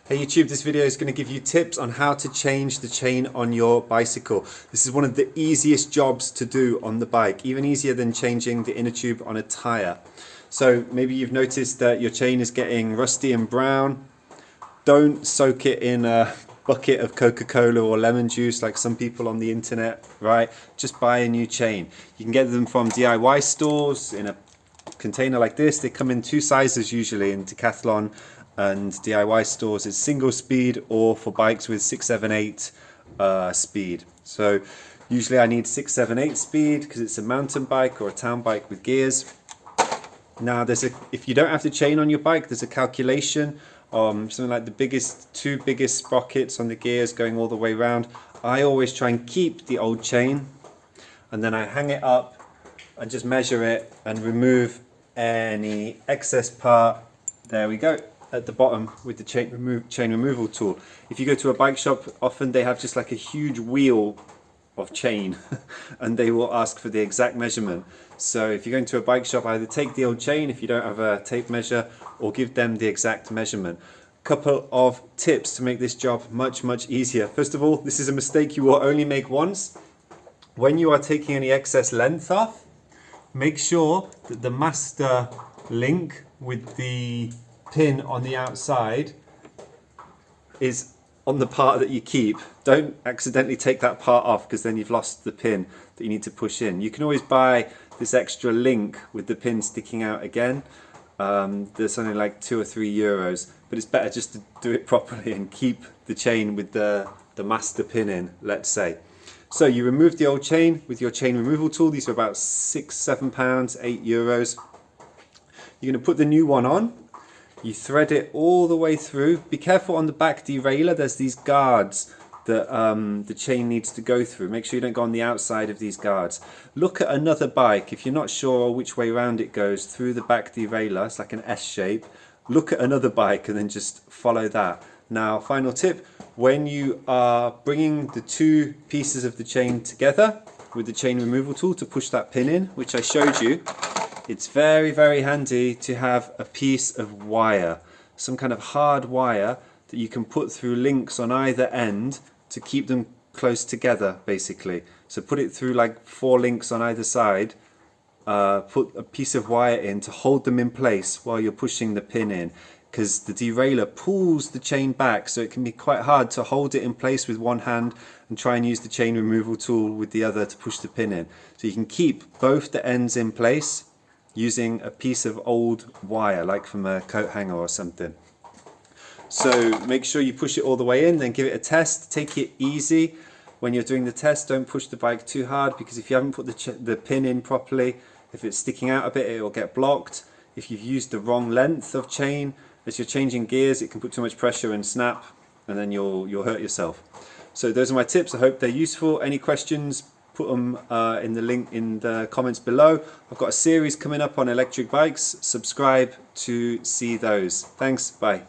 Hey YouTube, this video is going to give you tips on how to change the chain on your bicycle. This is one of the easiest jobs to do on the bike, even easier than changing the inner tube on a tire. So maybe you've noticed that your chain is getting rusty and brown. Don't soak it in a bucket of Coca-Cola or lemon juice like some people on the internet, right? Just buy a new chain. You can get them from DIY stores in a container like this. They come in two sizes usually in Decathlon and DIY stores. It's single speed or for bikes with 6, 7, 8 speed. So usually I need 6, 7, 8 speed because it's a mountain bike or a town bike with gears. Now if you don't have the chain on your bike, there's a calculation, something like the two biggest sprockets on the gears going all the way around. I always try and keep the old chain and then I hang it up and just measure it and remove any excess part. There we go, at the bottom with the chain removal tool. If you go to a bike shop, often they have just like a huge wheel of chain and they will ask for the exact measurement. So if you're going to a bike shop, either take the old chain if you don't have a tape measure or give them the exact measurement. Couple of tips to make this job much easier. First of all, this is a mistake you will only make once. When you are taking any excess length off, make sure that the master link with the pin on the outside is on the part that you keep. Don't accidentally take that part off because then you've lost the pin that you need to push in. You can always buy this extra link with the pin sticking out again. There's something like €2 or €3, but it's better just to do it properly and keep the chain with the master pin in, let's say. So you remove the old chain with your chain removal tool. These are about £6, £7, €8. You're going to put the new one on. You thread it all the way through. Be careful on the back derailleur. There's these guards that the chain needs to go through. Make sure you don't go on the outside of these guards. Look at another bike. If you're not sure which way around it goes through the back derailleur, it's like an S shape. Look at another bike and then just follow that. Now, final tip, when you are bringing the two pieces of the chain together with the chain removal tool to push that pin in, which I showed you, it's very handy to have a piece of wire, some kind of hard wire that you can put through links on either end to keep them close together, basically. So put it through like 4 links on either side, put a piece of wire in to hold them in place while you're pushing the pin in, because the derailleur pulls the chain back, so it can be quite hard to hold it in place with one hand and try and use the chain removal tool with the other to push the pin in. So you can keep both the ends in place using a piece of old wire, like from a coat hanger or something. So make sure you push it all the way in, then give it a test. Take it easy when you're doing the test. Don't push the bike too hard, because if you haven't put the pin in properly, if it's sticking out a bit, it will get blocked. If you've used the wrong length of chain as you're changing gears, it can put too much pressure and snap, and then you'll hurt yourself. So those are my tips. I hope they're useful. Any questions, put them in the link in the comments below. I've got a series coming up on electric bikes. Subscribe to see those. Thanks, bye.